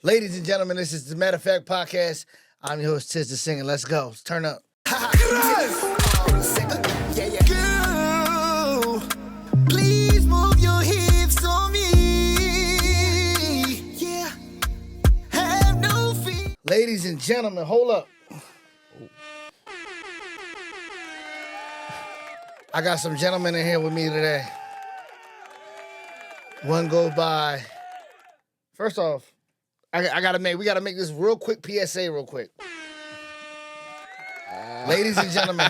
Ladies and gentlemen, this is the Matter of Fact Podcast. I'm your host, Tiz the Singer. Let's go. Let's turn up. Girl, please move your hips on me. Yeah, have no fear. Ladies and gentlemen, hold up. I got some gentlemen in here with me today. One goes by. First off, we gotta make this real quick PSA real quick. Ladies and gentlemen,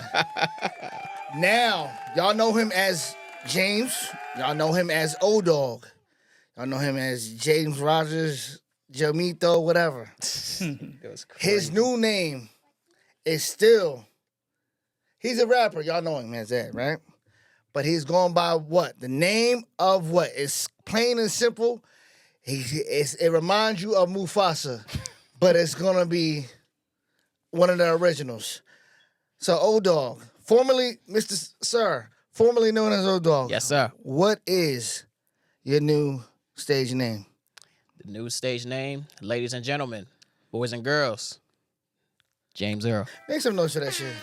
now y'all know him as James. Y'all know him as O-Dog. Y'all know him as James Rogers, Jamito, whatever. His new name is still, he's a rapper. Y'all know him as that, right? But he's going by what? The name of what? It's plain and simple. It reminds you of Mufasa, but it's going to be one of the originals. So, O-Dog, formerly formerly known as O-Dog. Yes, sir. What is your new stage name? The new stage name, ladies and gentlemen, boys and girls, James Earl. Make some noise for that shit.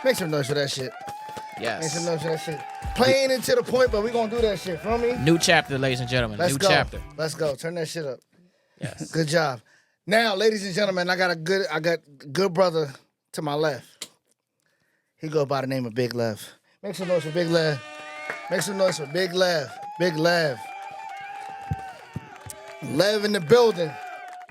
Make some noise for that shit. Yes. Make some noise for that shit. Plain and to the point, but we going to do that shit. Feel me? New chapter, ladies and gentlemen. Let's New go. chapter. Let's go. Turn that shit up. Yes. Good job. Now, ladies and gentlemen, I got a good brother to my left. He go by the name of Big Lev. Make some noise for Big Lev. Make some noise for Big Lev. Big Lev. Lev in the building.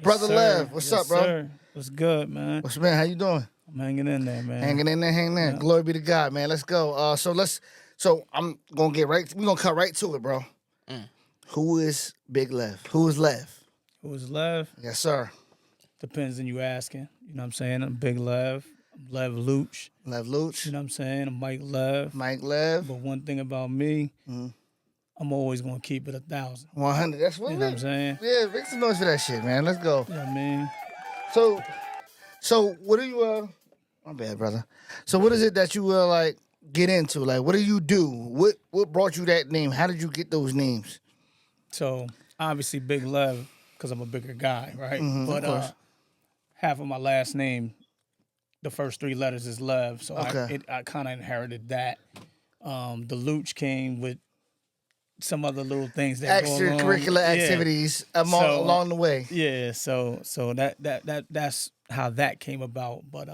Brother Lev, what's up, bro? Sir. What's good, man? What's man? How you doing? I'm hanging in there, man. Hanging in there. Yeah. Glory be to God, man. Let's go. So I'm gonna we're gonna cut right to it, bro. Who is Big Lev? Who is Lev? Who is Lev? Yes, sir. Depends on you asking. You know what I'm saying? I'm Big Lev. I'm Lev Luch. Lev Luch. You know what I'm saying? I'm Mike Lev. Mike Lev. But one thing about me, I'm always gonna keep it 1,000. 100. That's what You know what I'm saying? Yeah, make some noise for that shit, man. Let's go. You know what I mean? So what do you my bad, brother. So what is it that you like get into? Like, what do you do? What brought you that name? How did you get those names? So obviously Big Lev, because I'm a bigger guy, right? But half of my last name, the first 3 letters is Lev, so okay. I kind of inherited that. The Luch came with some other little things that extracurricular activities along the way. Yeah, so that's how that came about. But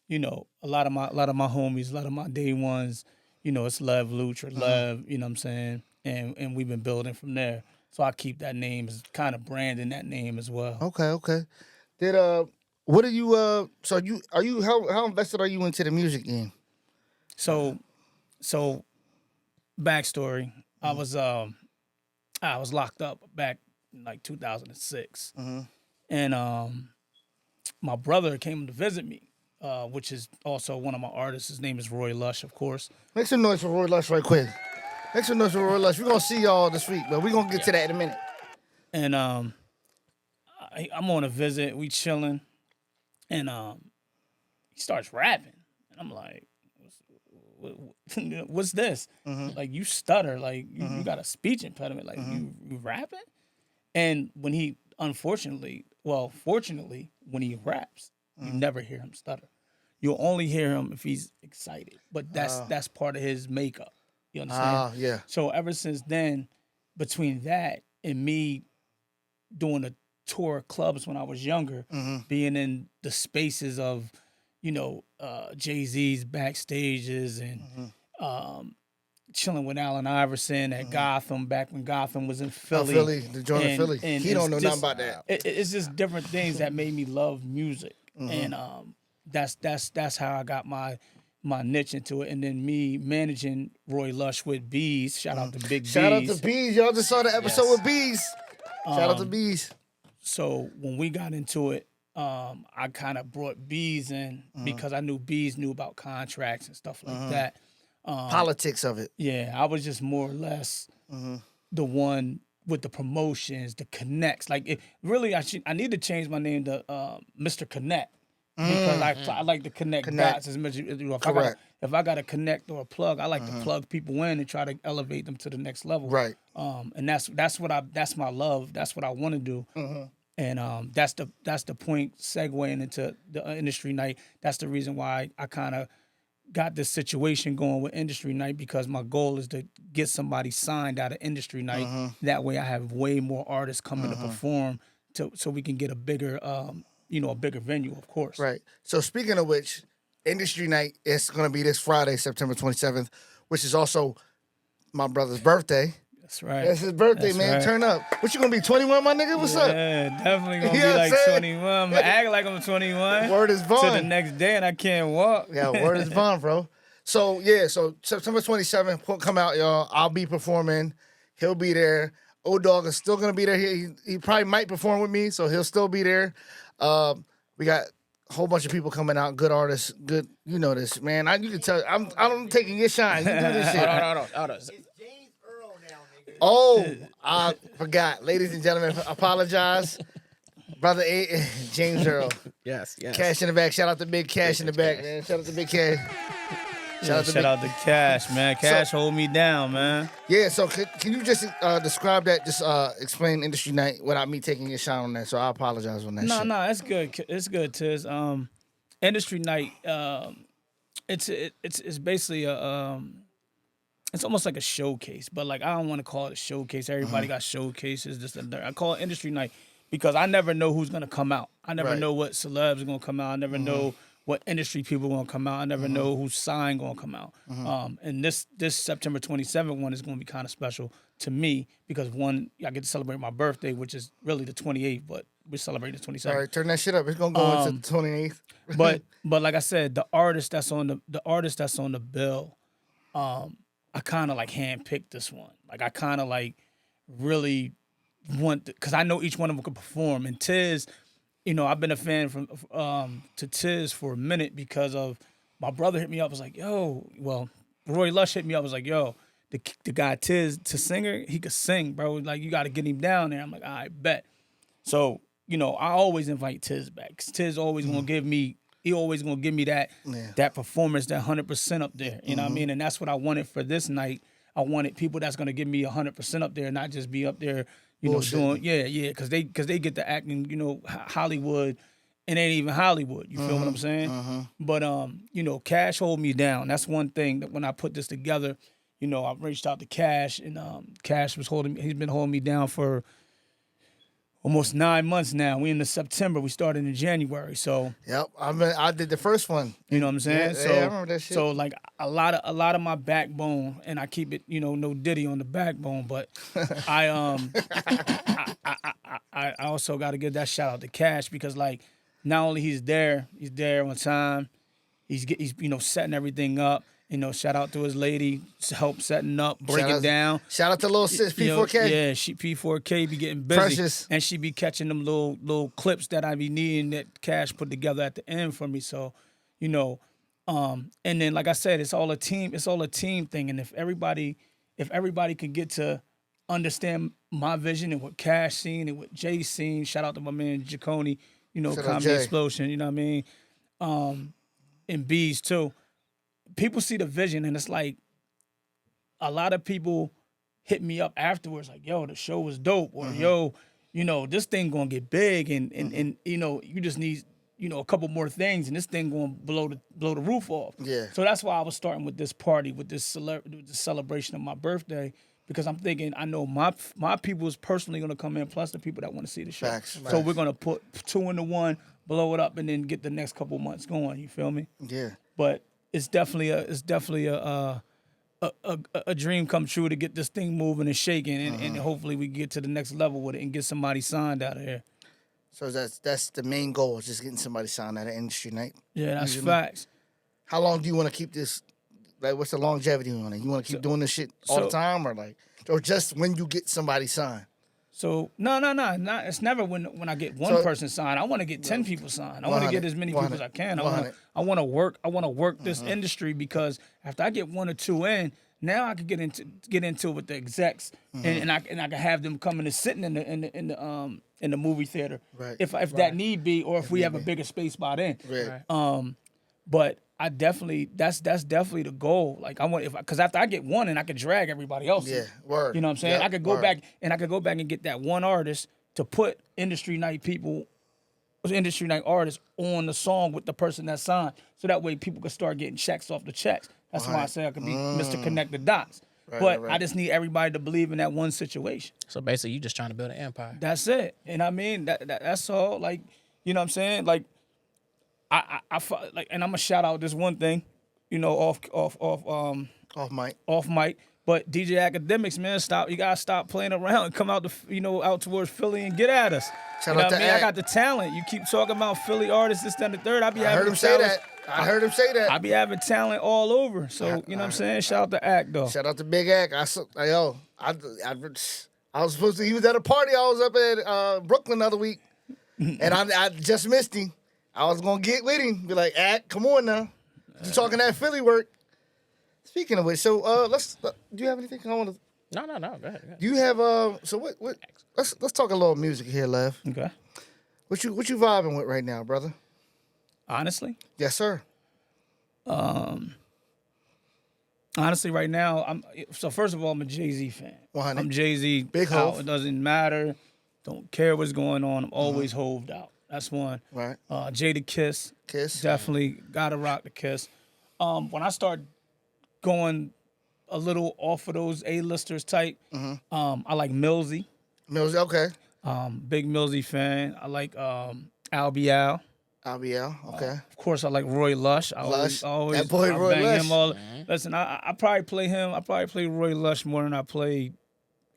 you know, a lot of my homies, a lot of my day ones, you know, it's Lev Luch or Lev, you know what I'm saying? And we've been building from there. So I keep that name, as kind of branding that name as well. Okay. Did what are you how invested are you into the music game? So backstory, I was locked up back in like 2006. And my brother came to visit me, which is also one of my artists. His name is Roy Lush, of course. Make some noise for Roy Lush right quick. Make some noise for Roy Lush. We're going to see y'all this week, but we're going to get to that in a minute. And I'm on a visit. We chilling. And he starts rapping. And I'm like, what's this? Like, you stutter. Like, you got a speech impediment. Like, you rapping? And when he, fortunately, when he raps, you never hear him stutter. You'll only hear him if he's excited. But that's part of his makeup. You understand? Yeah. So ever since then, between that and me doing a tour of clubs when I was younger, being in the spaces of, you know, Jay-Z's backstages and chilling with Allen Iverson at Gotham back when Gotham was in Philly. The joint in Philly. He don't know nothing about that. It's just different things that made me love music. And that's how I got my niche into it. And then me managing Roy Lush with Bees. Shout out to Big Bees. Shout out to Bees. Y'all just saw the episode with Bees. Shout out to Bees. So when we got into it, I kind of brought Bees in because I knew Bees knew about contracts and stuff like that. Politics of it. Yeah, I was just more or less the one with the promotions, the connects. Like, really, I need to change my name to Mr. Connect. because I like to connect dots as much. Correct. If I got to connect or a plug, I like to plug people in and try to elevate them to the next level. Right. And that's my love. That's what I want to do. And that's the point segueing into the industry night. That's the reason why I kind of got this situation going with industry night, because my goal is to get somebody signed out of industry night. That way I have way more artists coming to perform so we can get a bigger a bigger venue, of course. Right. So speaking of which, industry night is going to be this Friday, September 27th, which is also my brother's birthday. That's right. It's his birthday, That's man. right. Turn up. What you going to be, 21, my nigga? What's up? Yeah, definitely going to You know be what I'm like saying? 21. I'm going to act like I'm 21. Word is To bond. the next day and I can't walk. Yeah, word is bond, bro. So, yeah, so September 27th, come out, y'all. I'll be performing. He'll be there. O-Dog is still going to be there. He probably might perform with me, so he'll still be there. We got a whole bunch of people coming out, good artists, good, you know this, man. You can tell, I'm taking your shine. You do this shit. Hold on. Oh, I forgot. Ladies and gentlemen, apologize. Brother James Earl. Yes. Cash in the back. Shout out to Big Cash in the back, man. Shout out to Big Cash. Shout out to Cash, man. Cash hold me down, man. Yeah, so can you just describe that, just explain industry night without me taking your shine on that? So I apologize on that shit. No, it's good. It's good, Tiz. Industry night, it's basically it's almost like a showcase, but like I don't want to call it a showcase. Everybody got showcases, this and that. I call it industry night because I never know who's gonna come out. I never know what celebs are gonna come out. I never know what industry people are gonna come out. I never know who's signed gonna come out. And this September 27th one is gonna be kind of special to me because one, I get to celebrate my birthday, which is really the 28th, but we're celebrating the 27th. All right, turn that shit up. It's gonna go into the 28th. but like I said, the artist that's on the bill, I kind of like handpicked this one. Like I kind of like really want, because I know each one of them could perform. And Tiz, I've been a fan to Tiz for a minute because of my brother hit me up. Was like, yo, well, Roy Lush hit me up. Was like, yo, the guy Tiz, to singer, he could sing, bro. Like you got to get him down there. I'm like, I bet. So I always invite Tiz back. 'Cause Tiz always gonna give me. He always gonna give me that performance, that 100% up there. You know what I mean? And that's what I wanted for this night. I wanted people that's gonna give me 100% up there, not just be up there, doing because they get to acting, Hollywood, and ain't even Hollywood. You feel what I'm saying? But Cash hold me down. That's one thing that when I put this together, I reached out to Cash, and Cash he's been holding me down for almost 9 months now. We in the September. We started in January. So Yep, I did the first one. you know what I'm saying? Yeah, I remember that shit. So like a lot of my backbone, and I keep it, no Diddy on the backbone, but I also got to give that shout out to Cash because like not only he's there on time, he's setting everything up. Shout out to his lady, help setting up, breaking down. Shout out to little sis P4K. Yeah, she P4K be getting busy. Precious. And she be catching them little clips that I be needing that Cash put together at the end for me. So, and then like I said, it's all a team thing. And if everybody could get to understand my vision and what Cash seen and what Jay seen, shout out to my man Jaconi, Comedy Explosion, you know what I mean? And Bees too. People see the vision, and it's like a lot of people hit me up afterwards, like, yo, the show was dope, or yo, this thing gonna get big, and you just need, a couple more things, and this thing gonna blow the roof off. Yeah. So that's why I was starting with this party, with this celebration of my birthday, because I'm thinking I know my people is personally gonna come in, plus the people that want to see the show. Facts. So we're gonna put 2 into 1, blow it up, and then get the next couple months going. You feel me? Yeah. But it's definitely a dream come true to get this thing moving and shaking, and hopefully we get to the next level with it and get somebody signed out of here. So that's the main goal, is just getting somebody signed at an industry night. Yeah, that's facts. How long do you want to keep this? Like, what's the longevity on it? You want to keep doing this shit all the time, or just when you get somebody signed? So no. It's never when I get one person signed. I want to get 10 people signed. I want to get as many people as I can. I want to work. I want to work this industry, because after I get 1 or 2 in, Now I could get into it with the execs, and I can have them coming and sitting in the movie theater, Right. if that need be, or if we have a bigger space by then. Right. But I definitely that's definitely the goal. Like I want because after I get one, and I could drag everybody else. Yeah, in. word. You know what I'm saying? Yep, I could go word. back and get that one artist to put industry night artists on the song with the person that signed, so that way people could start getting checks off the checks. That's why I say I could be Mr. Connect the Dots. But I just need everybody to believe in that one situation. So basically, you just trying to build an empire. That's it. And I mean that's all. Like, you know what I'm saying? Like I like, and I'm gonna shout out this one thing, you know, off mic. But DJ Academics, man, stop. You gotta stop playing around and come out out towards Philly and get at us. Shout You know out what I to mean? I Act. got the talent. You keep talking about Philly artists, this, that, and the third. I heard him say that. I heard him say that. I be having talent all over. So, you know what I'm saying? Shout out to Act, though. Shout out to Big Act. I was supposed to. He was at a party. I was up at Brooklyn the other week, and I just missed him. I was gonna get with him, be like, Act, come on now. You talking that Philly work? Speaking of which, so let's. Do you have anything I want to? No. Go ahead. Do you have So what? Let's talk a little music here, Lev. Okay. What you vibing with right now, brother? Honestly? Yes, sir. Honestly, right now, so first of all, I'm a Jay-Z fan. 100. I'm Jay-Z. Big out. Hov. It doesn't matter. Don't care what's going on. I'm always hoved out. That's one. Right. Jada Kiss. Kiss. Definitely gotta rock the Kiss. When I start going a little off of those A-listers type, I like Millsy. Mills. Okay. Big Millsy fan. I like Al. RBL. Okay. Of course, I like Roy Lush. Lush. Always That boy I Roy bang Lush. him all. Listen, I probably play him. I probably play Roy Lush more than I play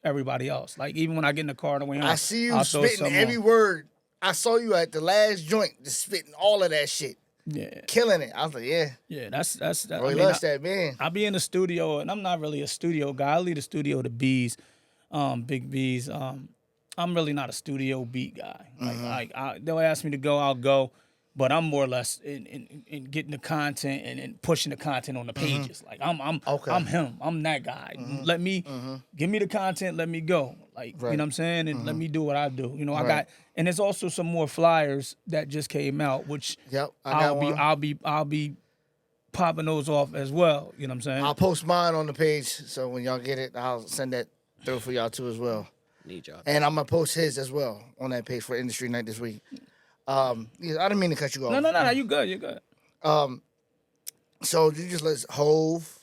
everybody else. Like even when I get in the car on the way home, I see you I'll throw spitting some every on. word. I saw you at the last joint, just spitting all of that shit, Yeah, killing it. I was like, yeah, that's that. Roy Lush, that man. I be in the studio, and I'm not really a studio guy. I leave the studio to Bees, Big Bees. I'm really not a studio beat guy. They'll ask me to go, I'll go, but I'm more or less in getting the content and pushing the content on the pages. Like I'm him. I'm that guy. Let me give me the content. Let me go. Like you know what I'm saying, and let me do what I do. You know, I got, and there's also some more flyers that just came out, which Yep, I'll be popping those off as well. You know what I'm saying? I'll post mine on the page, so when y'all get it, I'll send that through for y'all too as well. Need y'all. And I'm gonna post his as well on that page for Industry Night this week. Yeah, I didn't mean to cut you off. No. You good? You good? So you just let Hove,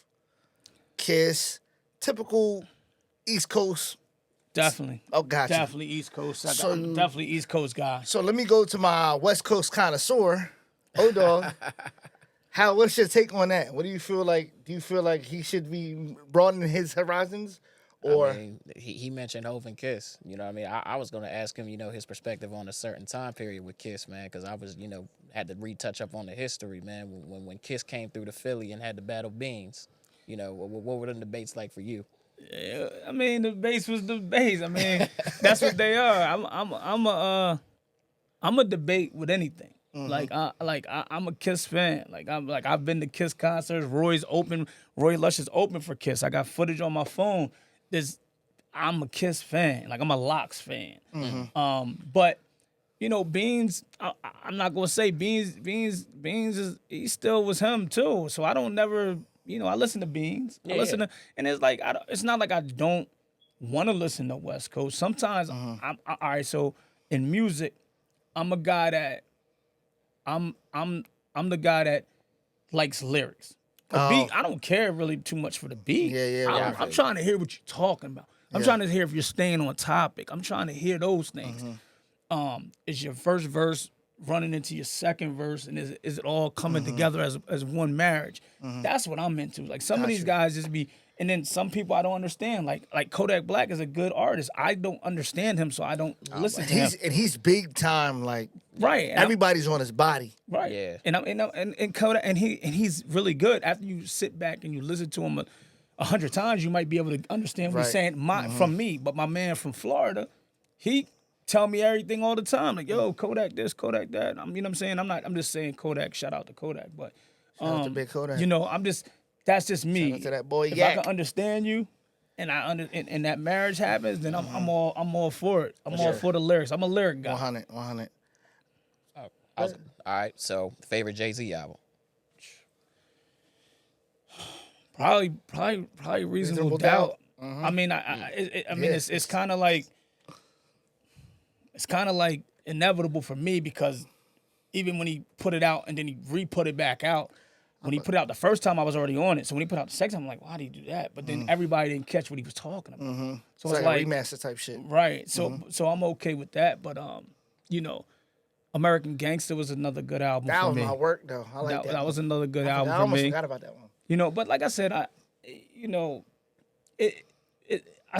Kiss, typical East Coast. Definitely. Oh, gotcha. Definitely East Coast. So- I'm definitely East Coast guy. So let me go to my West Coast connoisseur, O-Dog. What's your take on that? What do you feel like? Do you feel like he should be broadening his horizons? Or I mean, he mentioned Hov and Kiss. You know what I mean? I was going to ask him, his perspective on a certain time period with Kiss, man, because I was, had to retouch up on the history, man, when Kiss came through to Philly and had the Battle Beans. What were the debates like for you? Yeah, I mean, the bass was the bass. I mean, that's what they are. I'm a debate with anything. I'm a Kiss fan. I've been to Kiss concerts. Roy Lush is open for Kiss. I got footage on my phone. I'm a Kiss fan. I'm a Lox fan. But Beans, I'm not gonna say Beans he still was him too. So I don't never, I listen to Beans. I listen to, and it's like it's not like I don't want to listen to West Coast. Sometimes I'm all right. So in music, I'm a guy that I'm the guy that likes lyrics. A beat, I don't care really too much for the beat. I'm trying to hear what you're talking about. I'm trying to hear if you're staying on topic. I'm trying to hear those things. Is your first verse running into your second verse, and is it all coming together as one marriage? That's what I'm into. Like some of these guys just be, and then some people I don't understand. Like Kodak Black is a good artist. I don't understand him, so I don't listen to him. And he's big time. Like Right. everybody's on his body. Right. Yeah. And Kodak, and he's really good. After you sit back and you listen to him 100 times, you might be able to understand what he's saying from me. But my man from Florida, he tell me everything all the time. Like, yo, Kodak this, Kodak that. You know what I'm saying? I'm just saying Kodak, shout out to Kodak. But Shout out to Big Kodak. I'm just that's just me. Shout out to that boy if Yak. I can understand you, and and that marriage happens, then I'm all for it. I'm all for the lyrics. I'm a lyric guy. 100. All right, so favorite Jay-Z album? Probably Reasonable Doubt. I mean, I mean, it's kind of like inevitable for me because even when he put it out and then he re-put it back out, when he put it out the first time, I was already on it. So when he put it out the second time, I'm like, why did he do that? But then everybody didn't catch what he was talking about. So It's like a remaster type shit. right. So I'm okay with that. But you know, American Gangster was another good album That for was me. my work though. I like that. That was another good I album for almost me. forgot about that one. You know, but like I said, I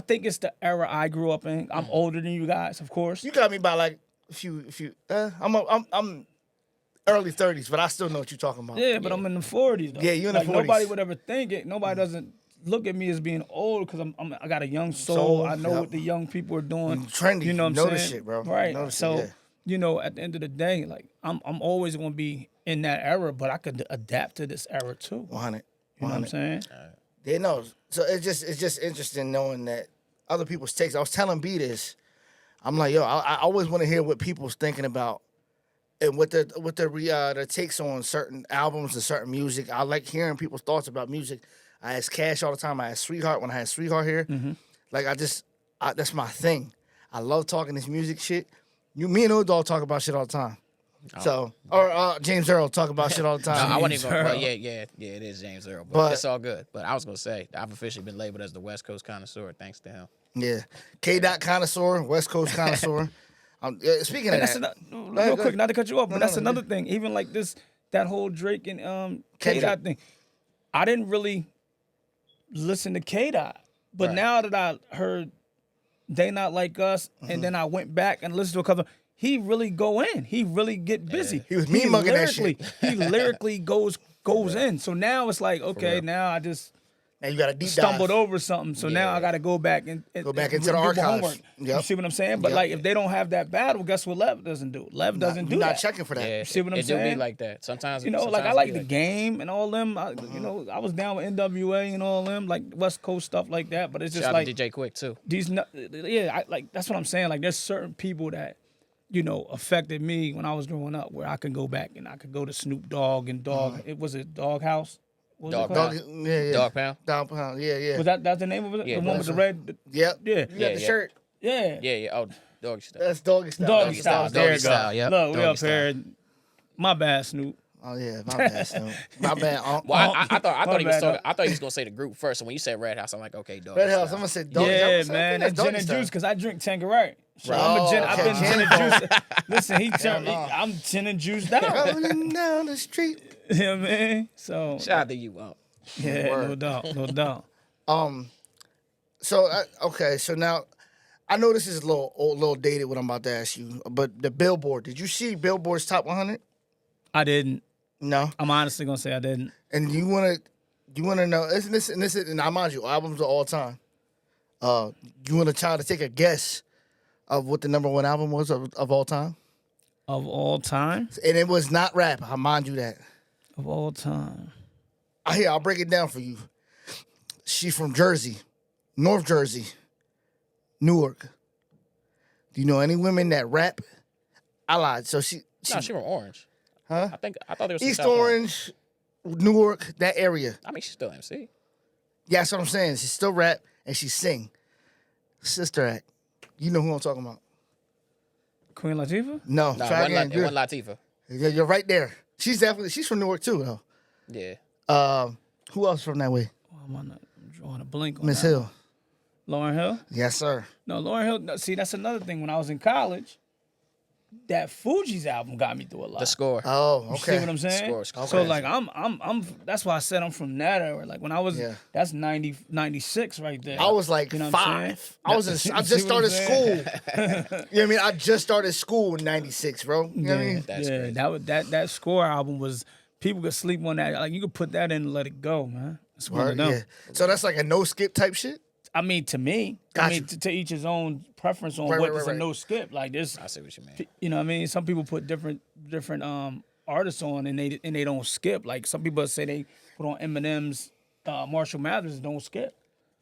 think it's the era I grew up in. I'm older than you guys, of course. You got me by like a few. I'm early 30s, but I still know what you're talking about. Yeah, but I'm in the 40s though. Yeah, you in the like, 40s. Nobody would ever think it. Nobody doesn't look at me as being old because I got a young soul. I know what the young people are doing. Trendy. You know what I'm know saying? this shit, bro. Right. Know this So, shit, yeah. you know, at the end of the day, like I'm always gonna be in that era, but I could adapt to this era too. 100. You know what I'm saying? They know. So it's just interesting knowing that other people's takes. I was telling B this. I'm like, yo, I always want to hear what people's thinking about and what their takes on certain albums and certain music. I like hearing people's thoughts about music. I ask Cash all the time. I ask Sweetheart when I had Sweetheart here. Like that's my thing. I love talking this music shit. Me and Old Dog talk about shit all the time. So, or James Earl talk about shit all the No, time. I wasn't even. Well, yeah, it is James Earl, but it's all good. But I was gonna say, I've officially been labeled as the West Coast connoisseur thanks to him. Yeah, K-Dot connoisseur, West Coast connoisseur. Speaking of That's that, real quick, not to cut you off, but that's another thing. Even like that whole Drake and K-Dot thing, I didn't really listen to K-Dot, but now that I heard They Not Like Us, and then I went back and listened to a couple. He really go in. He really get busy. He was mugging that shit. He lyrically goes in. So now it's like, okay, now I just now you got a deep stumbled dive. over something. So now I got to go back and Go back and into the do my archives. homework. You Yep. see what I'm saying? But Yep. like, if they don't have that battle, guess what Lev doesn't do? Lev doesn't do You're that. not checking for that. Yeah, You see what I'm it do saying? be like that sometimes. You know, like I sometimes like it the be game and all them. You know, I was down with NWA and all them, like West Coast stuff like that. But it's just Shout like out to DJ Quick too. that's what I'm saying. Like there's certain people that, you know, affected me when I was growing up, where I could go back and I could go to Snoop Dogg and Dog. It was it Dog House. What was Dog it called? Pound. Yeah. Dog Pound. Dog Pound. Yeah. Was that's the name of it? Yeah, the one with the red. Yep. Yeah. You got the shirt. Yeah. Yeah. Oh, Doggy style. That's Doggy Style. Doggy style. Doggy There you go. style, yep. Look, we Doggy up style. here. My bad, Snoop. Oh yeah, my bad. Snoop. My bad. Well, I thought he was bad, talking. I thought he was gonna say the group first. So when you said Red House, I'm like, okay, Doggy Red House. style. I'm gonna say Doggy. Yeah, Style. man. That's That gin Doggy and Style. juice, because I drink Tanqueray. So Right. I've been okay. gin and juice. Listen, I'm gin and juice down. Rolling down the street. You know what I mean? So, Shout out to you, yeah, Word. no doubt. So okay, so now I know this is a little dated what I'm about to ask you, but the Billboard. Did you see Billboard's top 100? I didn't. No. I'm honestly gonna say I didn't. And you wanna know? And I mind you, albums of all time. You wanna try to take a guess of what the number one album was of all time? Of all time? And it was not rap. I mind you that. Of all time. I'll break it down for you. She's from Jersey, North Jersey, Newark. Do you know any women that rap? I lied. So she No, she from Orange. Huh? I thought there was some East South Orange, Newark, that area. I mean, she's still MC. Yeah, that's what I'm saying. She still rap and she sing. Sister Act. You know who I'm talking about. Queen Latifah? No, No, try it again. wasn't Latifah. You're right there. She's from Newark too, though. Yeah. Who else from that way? I'm drawing a blink on Miss that. Hill. Lauryn Hill? Yes, sir. No, Lauryn Hill. No, see, that's another thing. When I was in college, that Fuji's album got me through a lot. The Score. Oh, You see okay. what I'm saying? Score. So like I'm that's why I said I'm from that era. Like when I was that's 96 right there. I was like You know what I'm 5. I just See what I'm started school. saying? You know what I mean? I just started school in 96, bro. You know what I mean? That's yeah, crazy. that Score album was people could sleep on that. Like you could put that in and let it go, man. It's one of them. Yeah. So that's like a no skip type shit? I mean, to me, Gotcha. I mean, to each his own preference on Right, what right, is right, a no skip. Like this, I see what you mean. you know what I mean? Some people put different artists on and they don't skip. Like some people say they put on Eminem's Marshall Mathers don't skip.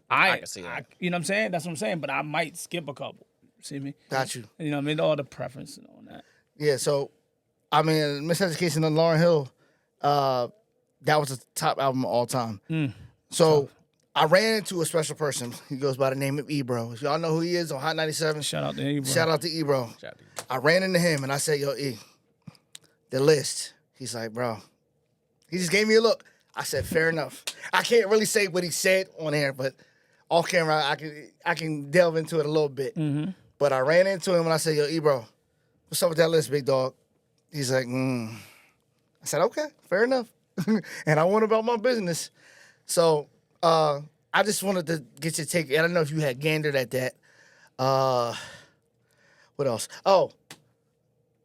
I can see that. You know what I'm saying? That's what I'm saying. But I might skip a couple. See me? Got you. You know what I mean? All the preference and all that. Yeah, so, I mean, Miseducation and Lauryn Hill, that was the top album of all time. So, I ran into a special person. He goes by the name of Ebro. Y'all know who he is on Hot 97? Shout out to Ebro. Shout out to Ebro. Shout out to you. I ran into him, and I said, yo, E, the list. He's like, bro. He just gave me a look. I said, fair enough. I can't really say what he said on air, but off camera, I can delve into it a little bit. But I ran into him and I said, yo, Ebro, what's up with that list, big dog? He's like, I said, okay, fair enough. And I went about my business. So I just wanted to get your take. I don't know if you had gandered at that. What else? Oh,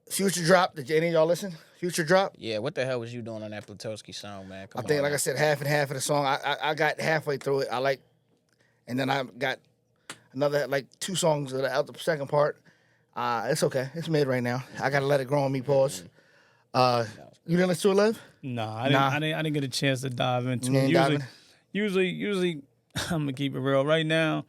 Future Drop. Did any of y'all listen? Future Drop? Yeah, what the hell was you doing on that Plutowski song, man? Come I think, on, like man. I said, half and half of the song. I got halfway through it. And then I got another, like, 2 songs out the second part. It's okay. It's mid right now. I got to let it grow on me, pause. You didn't listen to it, Lev? Nah, I didn't get a chance to dive into You it. ain't diving? Usually, I'm gonna keep it real. Right now,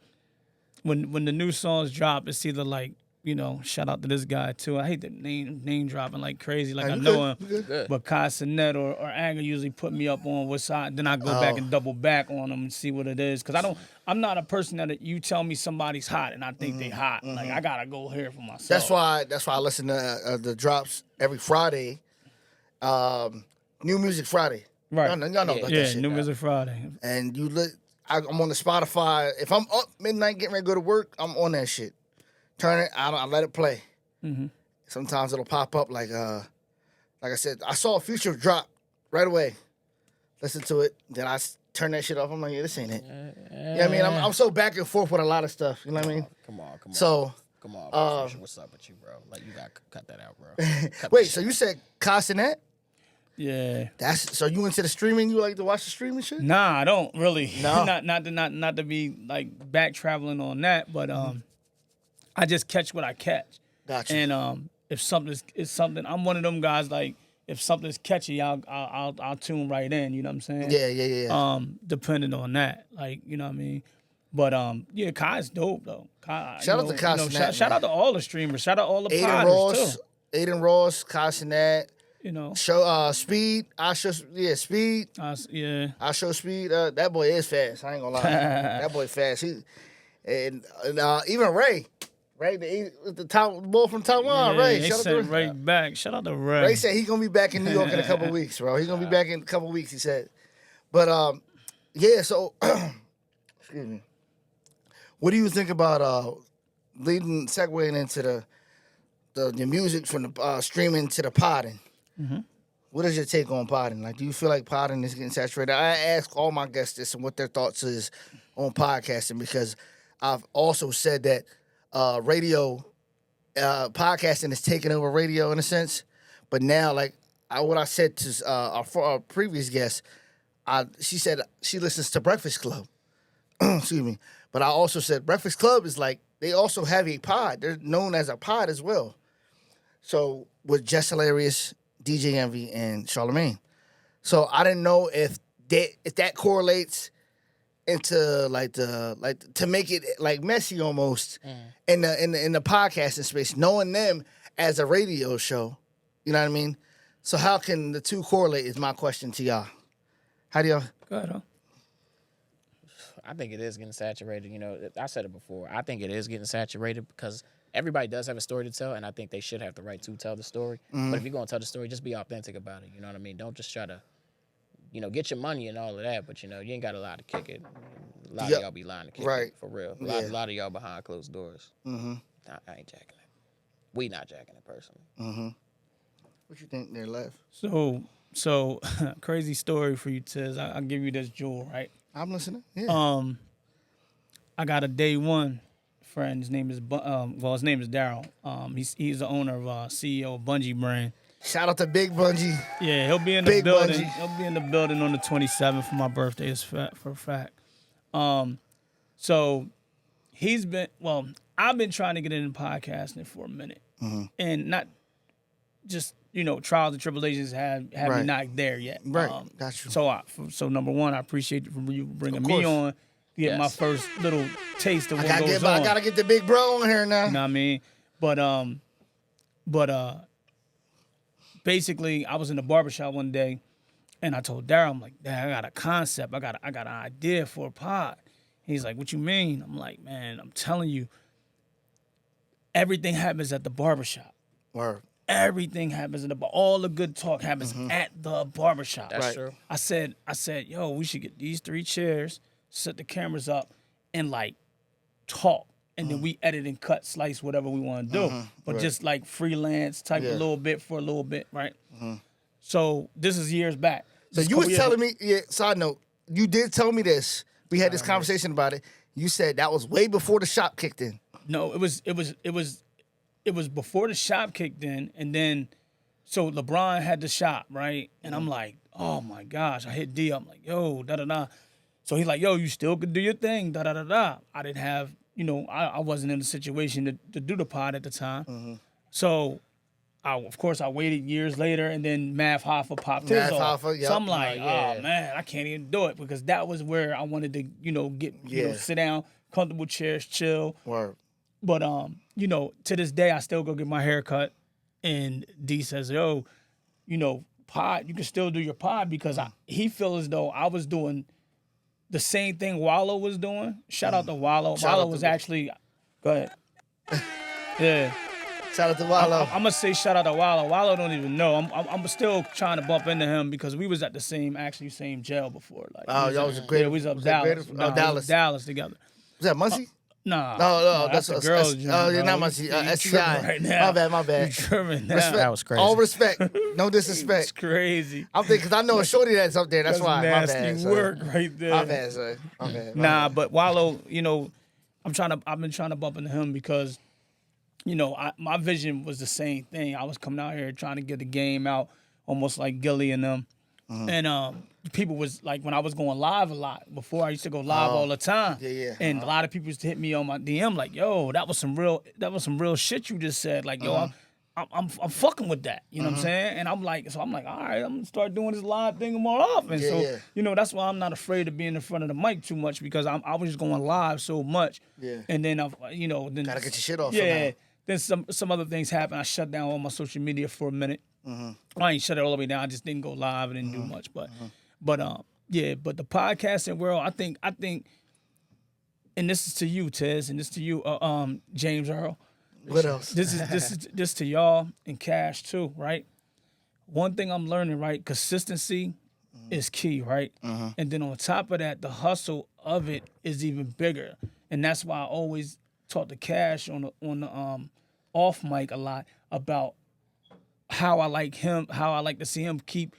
when the new songs drop, it's either like, you know, shout out to this guy too. I hate the name dropping like crazy. Like Hey, I you know good. him, You good. but Kai Sinet or Anger usually put me up on what side. Then I go back and double back on them and see what it is. Cause I'm not a person that you tell me somebody's hot and I think they hot. Like I gotta go hear it for myself. That's why I listen to the drops every Friday. New Music Friday. Right. Y'all know about that Yeah, shit. New Music Friday. And I'm on the Spotify. If I'm up midnight getting ready to go to work, I'm on that shit. Turn it, I let it play. Sometimes it'll pop up like I said, I saw a Future drop right away. Listen to it, then I turn that shit off. I'm like, yeah, this ain't it. You know what I mean? I'm so back and forth with a lot of stuff. You know what I mean? Come on. So, Come on, Future, what's up with you, bro? Like, you got to cut that out, bro. Cut wait, the so shit you said Castanet? Yeah. So you into the streaming? You like to watch the streaming shit? Nah, I don't really. No? not to be like back traveling on that, but I just catch what I catch. Gotcha. And if something is something, I'm one of them guys. Like if something's catchy, I'll tune right in. You know what I'm saying? Yeah. Depending on that, like you know what I mean. But yeah, Kai's dope though. Kai, Shout out to Kai Sinet, shout out man. to all the streamers. Shout out all the Aiden podders too. Castanet. You know. Show Speed. Speed. Yeah. I show Speed. That boy is fast. I ain't gonna lie. That boy fast. And even Ray, the top boy from Taiwan. Yeah, Ray, they shout out sent to Ray back. Shout out to Ray. Ray said he gonna be back in New York in a couple weeks, bro. He's gonna be back in a couple weeks. He said, but yeah. So, excuse me. What do you think about segueing into the music from the streaming to the podding? What is your take on podding? Like, do you feel like podding is getting saturated? I ask all my guests this and what their thoughts is on podcasting because I've also said that podcasting is taking over radio in a sense. But now, like what I said to our previous guest, she said she listens to Breakfast Club. Excuse me. But I also said Breakfast Club is like, they also have a pod. They're known as a pod as well. So with Jess Hilarious, DJ Envy, and Charlemagne. So I didn't know if that correlates into to make it like messy almost in the podcasting space, knowing them as a radio show. You know what I mean? So how can the two correlate is my question to y'all. How do y'all? Go ahead, huh? I think it is getting saturated. You know, I said it before. I think it is getting saturated because everybody does have a story to tell, and I think they should have the right to tell the story. But if you're going to tell the story, just be authentic about it. You know what I mean? Don't just try to, get your money and all of that, but, you ain't got a lot to kick it. A lot of y'all be lying to kick it, for real. A lot of y'all behind closed doors. I ain't jacking it. We not jacking it, personally. What you think there, Lev? So crazy story for you, Tiz. I'll give you this jewel, right? I'm listening. Yeah. I got a day one friend. His name is Daryl. He's the owner of CEO of Bungee brand. Shout out to Big Bungee. Yeah, he'll be in the Big building. Bungee. He'll be in the building on the 27th for my birthday. Is for a fact. So I've been trying to get into podcasting for a minute, and not just trials and tribulations have me Right. not there yet. Right. Got you. So number one, I appreciate you bringing Of me course. on to get my Yes. first little taste of I what gotta goes get on. I gotta get the big bro on here now. You know what I mean? But basically, I was in the barbershop one day, and I told Daryl, I'm like, Dad, I got a concept. I got an idea for a pod. He's like, what you mean? I'm like, man, I'm telling you, everything happens at the barbershop. Word. Everything happens in the all the good talk happens at the barbershop. That's Right. true. I said, yo, we should get these 3 chairs, set the cameras up, and like talk. And then we edit and cut, slice, whatever we want to do. But Right. just like freelance type Yeah. a little bit for a little bit, right? So this is years back. So you was telling me, side note, you did tell me this. We had this conversation about it. You said that was way before the shop kicked in. No, it was before the shop kicked in, and then so LeBron had the shop, right? And I'm like, oh my gosh, I hit D. I'm like, yo, da da da. So he's like, yo, you still could do your thing, da da da da. I didn't have, I wasn't in a situation to do the pod at the time. So of course I waited years later, and then Mav Hoffa popped his Mav off. Hoffa, yep. So I'm like, yeah. oh man, I can't even do it because that was where I wanted to, get Yeah. sit down, comfortable chairs, chill. Word. But to this day, I still go get my hair cut, and D says, "Yo, pod, you can still do your pod because he feel as though I was doing the same thing Wallow was doing. Shout out to Wallow. Shout Wallow out was to- actually, go ahead. Yeah, Shout out to Wallow. I'm gonna say shout out to Wallow. Wallow don't even know. I'm still trying to bump into him because we was at the same jail before. Like, Oh, we y'all was a great. yeah, we was up was that Dallas. great? Nah, Oh, we was Dallas. up Dallas together. Was that Muncie? Nah, No, that's that's the girls. Oh, yeah, not Muncie. You SCI. tripping right now. My bad. You tripping now. Respect. That was crazy. All respect. No It's disrespect. crazy. I'm thinking, because I know a shorty that's up there. That's why. My nasty bad. son. work right there. My bad, son. My bad. Nah, but Wallow, I've been trying to bump into him because, my vision was the same thing. I was coming out here trying to get the game out, almost like Gilly and them. And people was like, when I was going live a lot before, I used to go live all the time. Yeah. And a lot of people used to hit me on my DM like, "Yo, that was some real shit you just said." Like, yo, I'm fucking with that. You know what I'm saying? And I'm like, all right, I'm gonna start doing this live thing more often. Yeah, So, that's why I'm not afraid of being in front of the mic too much because I was just going live so much. Yeah. And then then Gotta get your shit off Yeah. somehow. Then some other things happened. I shut down all my social media for a minute. I ain't shut it all the way down. I just didn't go live and didn't do much. But the podcasting world, I think, and this is to you, Tez, and this to you, James Earl. What else? This to y'all and Cash too, right? One thing I'm learning, right? Consistency is key, right? And then on top of that, the hustle of it is even bigger, and that's why I always talk to Cash on the off mic a lot about how I like to see him keep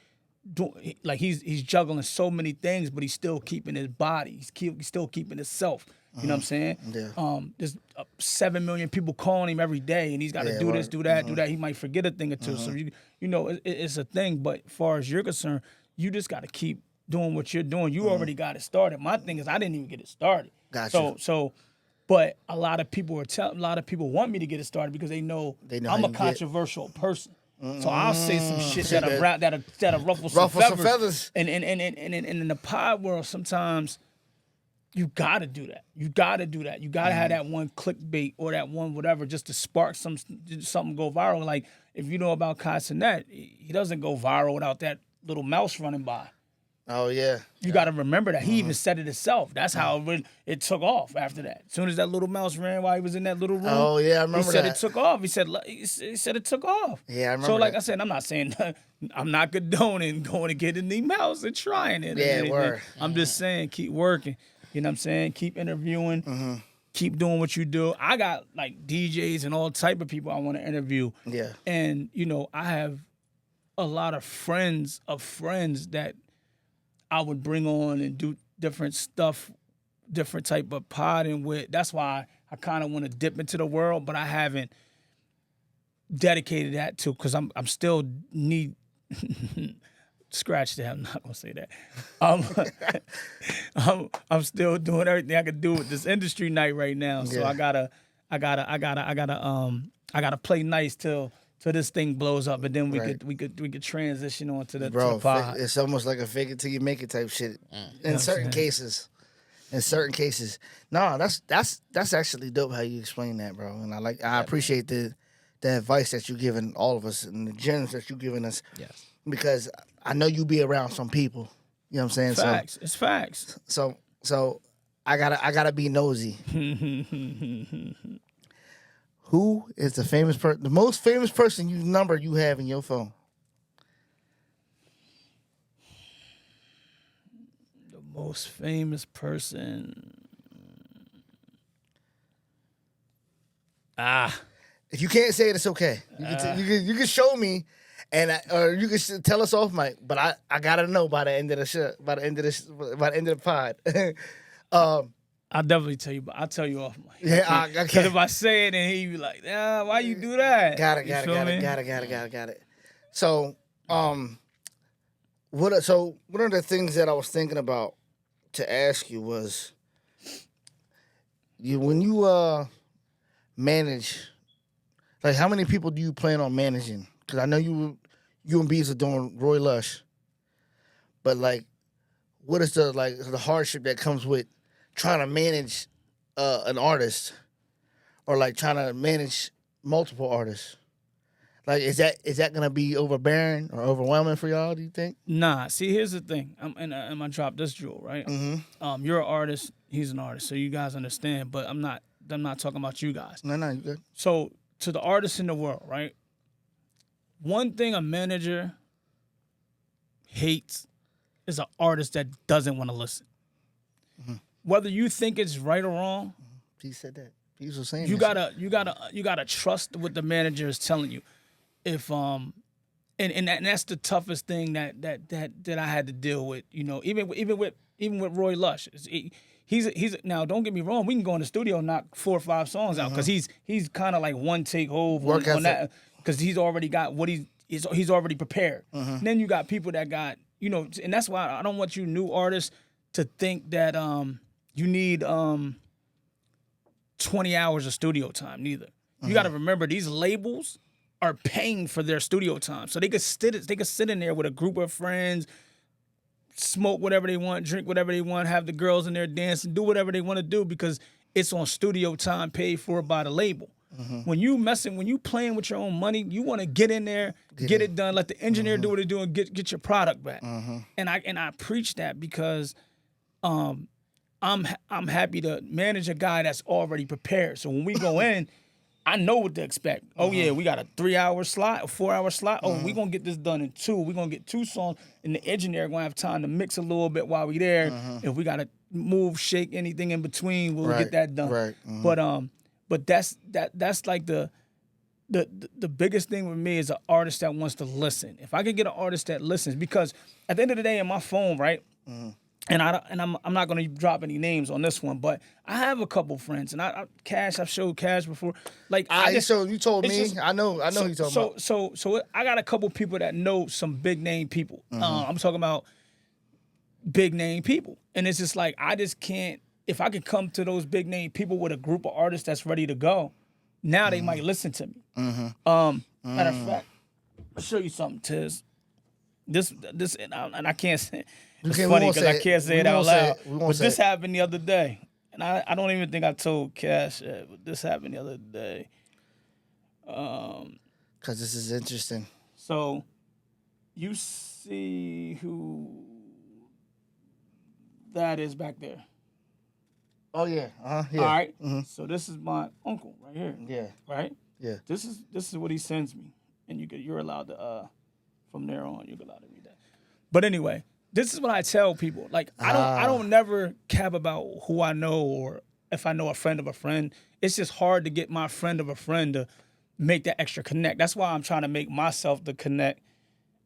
doing, like he's juggling so many things, but he's still keeping his body. He's still keeping himself. You know what I'm saying? Yeah. There's 7 million people calling him every day, and he's got to Yeah, do this, right. do that, do that. He might forget a thing or two. So it's a thing. But as far as you're concerned, you just got to keep doing what you're doing. You already got it started. My thing is, I didn't even get it started. Gotcha. But a lot of people want me to get it started because they know They know I'm how a you get. controversial person. So I'll say some shit that'll ruffle Ruffle some some feathers. And in the pod world, sometimes you gotta do that. You gotta do that. You gotta have that one clickbait or that one whatever just to spark something go viral. Like if you know about Kai Cenat, he doesn't go viral without that little mouse running by. Oh, yeah. You got to remember that. He even said it himself. That's how it took off after that. As soon as that little mouse ran while he was in that little room. Oh, yeah, I remember He said that. it took off. He said it took off. Yeah, I remember So like that. I said, I'm not saying I'm not condoning going to get in the mouse and trying it. or Yeah, anything. word. I'm just saying keep working. You know what I'm saying? Keep interviewing. Keep doing what you do. I got like DJs and all type of people I want to interview. Yeah. And I have a lot of friends that I would bring on and do different stuff, different type of podding with. That's why I kind of want to dip into the world, but I haven't dedicated that to because I'm still need scratch that. I'm not gonna say that. I'm still doing everything I can do with this industry night right now. So Yeah. I gotta play nice till till this thing blows up, and then we Right. could transition on to the Bro, pod. it's almost like a fake it till you make it type shit. In certain cases. No, that's actually dope how you explain that, bro. And I appreciate the advice that you're giving all of us and the gems that you're giving us. Yes. Because I know you be around some people. You know what I'm saying? Facts. It's facts. So I gotta be nosy. Who is the most famous person you have in your phone? The most famous person. If you can't say it, it's okay. You can show me, or you can tell us off mic. But I gotta know by the end of the show, by the end of the pod. I'll definitely tell you, but I'll tell you off mic. Yeah, I Because can't. if I say it and he be like, why you do that? Got it. You feel me? Got it. So, one of the things that I was thinking about to ask you was, when you manage, like, how many people do you plan on managing? Because I know you and Bees are doing Roy Lush, but like, what is the hardship that comes with trying to manage an artist, or like trying to manage multiple artists? Like, is that gonna be overbearing or overwhelming for y'all? Do you think? Nah. See, here's the thing. I'm gonna drop this jewel, right? Mm-hmm. You're an artist. He's an artist, so you guys understand. But I'm not talking about you guys. No, you good. So to the artists in the world, right? One thing a manager hates is an artist that doesn't want to listen. Whether you think it's right or wrong, He said that. He was saying you that gotta trust what the manager is telling you. If and that's the toughest thing that I had to deal with. You know, even with Roy Lush. He's now, don't get me wrong, we can go in the studio and knock 4 or 5 songs out, because he's kind of like one take hold on that, because he's already got what he's already prepared. Then you got people that got, you know, and that's why I don't want you new artists to think that you need 20 hours of studio time neither. You got to remember, these labels are paying for their studio time, so they could sit in there with a group of friends, smoke whatever they want, drink whatever they want, have the girls in there dancing, do whatever they want to do, because it's on studio time paid for by the label. When you playing with your own money, you want to get in there, get it done, let the engineer do what they do, and get your product back. And I preach that because I'm happy to manage a guy that's already prepared. So when we go in, I know what to expect. Oh yeah, we got a 3-hour slot, a 4-hour slot. Oh, we gonna get this done in 2. We gonna get 2 songs, and the engineer gonna have time to mix a little bit while we there. If we gotta move, shake, anything in between, we'll get that done. Right. But that's like the biggest thing with me is an artist that wants to listen. If I could get an artist that listens, because at the end of the day, in my phone, right. And I'm not gonna drop any names on this one, but I have a couple friends, and I've showed Cash before. Like so you told me, I know who you talking about. So I got a couple people that know some big name people. I'm talking about big name people, and it's just like, I just can't. If I could come to those big name people with a group of artists that's ready to go, now they might listen to me. Matter of fact, I'll show you something, Tiz. This and I can't say. It's funny because I can't say it out loud. But this happened the other day. And I don't even think I told Cash yet, but this happened the other day. Because this is interesting. So, you see who that is back there. Oh, yeah. Yeah. All right. So this is my uncle right here. Yeah. Right? Yeah. This is what he sends me. And you're allowed to, from there on, you're allowed to read that. But anyway, this is what I tell people. Like, I don't never cap about who I know or if I know a friend of a friend. It's just hard to get my friend of a friend to make that extra connect. That's why I'm trying to make myself the connect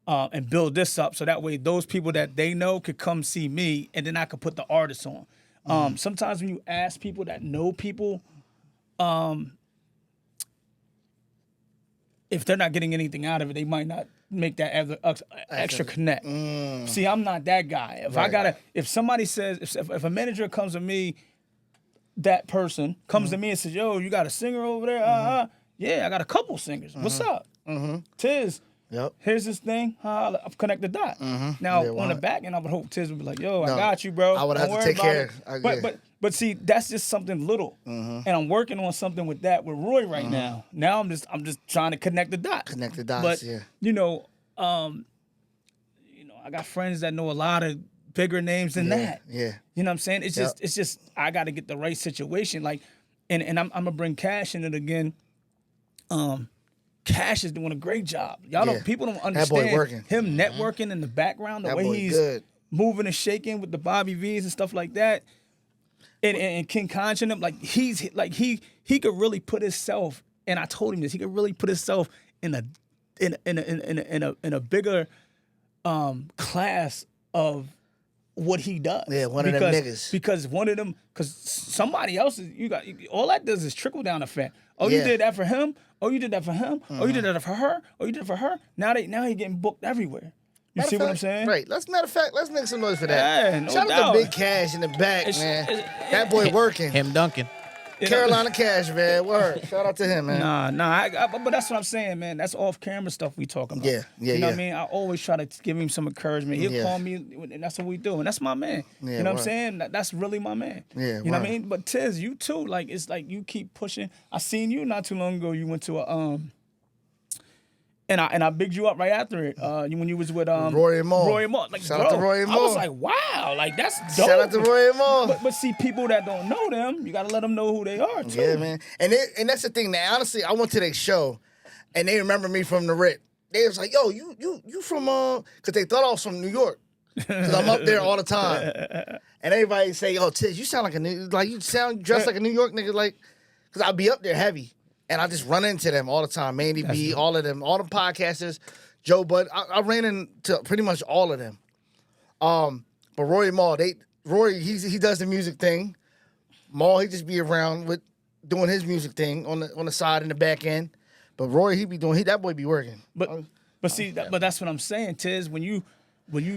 and build this up, so that way those people that they know could come see me, and then I could put the artist on. Sometimes when you ask people that know people, if they're not getting anything out of it, they might not make that extra connect. See, I'm not that guy. If somebody says, if a manager comes to me, that person comes to me and says, "Yo, you got a singer over there?" Yeah, I got a couple singers. What's up? Tiz. Yep. Here's this thing. I've connected the dot. Now Yeah, on the why? back end, I would hope Tiz would be like, "Yo, No, I got you, bro. I would Don't have to worry take about care. it." But see, that's just something little, and I'm working on something with that with Roy right now. Now I'm just trying to connect the dots. Connect the dots, But yeah. I got friends that know a lot of bigger names than that. Yeah. You know what I'm saying? It's just I got to get the right situation. Like, and I'm gonna bring Cash in it again. Cash is doing a great job. Y'all don't people don't understand working. him networking in the background, the That way boy he's good. moving and shaking with the Bobby V's and stuff like that. And King Conch and him, like he could really put himself, and I told him this, he could really put himself in a bigger class of what he does. Yeah, one of them niggas. Because one of them, because somebody else is, all that does is trickle down effect. Oh, you Yeah. did that for him. Oh, you did that for him. Oh, you did that for her. Oh, you did it for her. Now he getting booked everywhere. You Matter see of what I'm fact, saying? Right. Matter of fact, let's make some noise for that. Yeah, no Shout out doubt. to Big Cash in the back, man. That boy working. Him Duncan. Carolina Cash, man. Word. Shout out to him, man. But that's what I'm saying, man. That's off camera stuff we talking about. Yeah, You know what I yeah. mean? I always try to give him some encouragement. He'll Yeah. call me, and that's what we do. And that's my man. Yeah, you know what word. I'm saying? That's really my man. Yeah, You know what I word. mean? But Tiz, you too. Like, it's like you keep pushing. I seen you not too long ago. You went to a and I bigged you up right after it. When you was with Roy and Maul. Roy and Maul. Like, Shout bro, out to Roy and I was Maul. like, wow, like that's dope. Shout out to Roy and Maul. But see, people that don't know them, you gotta let them know who they are too. Yeah, man. And that's the thing. Now, honestly, I went to their show, and they remember me from the rip. They was like, "Yo, you from because they thought I was from New York, because I'm up there all the time." And everybody say, "Yo, Tiz, you sound like you sound dressed like a New York nigga, like." Because I'll be up there heavy, and I just run into them all the time. Mandy B, all of them, all the podcasters, Joe Bud. I ran into pretty much all of them. But Roy and Maul, Roy, he does the music thing. Maul, he just be around with doing his music thing on the side and the back end. But Roy, he be doing that boy be working. But that's what I'm saying, Tiz. When you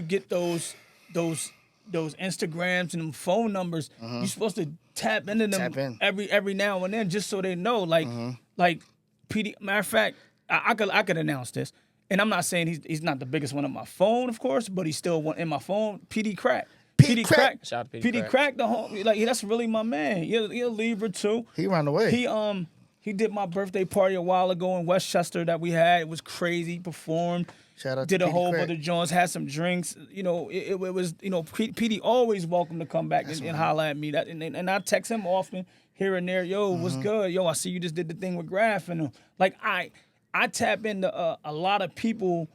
get those Instagrams and them phone numbers, you're supposed to tap into them every now and then, just so they know. Like PD. Matter of fact, I could announce this, and I'm not saying he's not the biggest one on my phone, of course, but he's still one in my phone. PD Crack. PD Crack. Shout out to PD Crack, the home, like that's really my man. He a Libra too. He ran away. He did my birthday party a while ago in Westchester that we had. It was crazy. He performed. Shout out did to a PD whole Crack. other joints, had some drinks. You know, it was, you know, PD always welcome to come back and holler at me. That and I text him often here and there. Yo, what's good? Yo, I see you just did the thing with Graph and like I tap into a lot of people,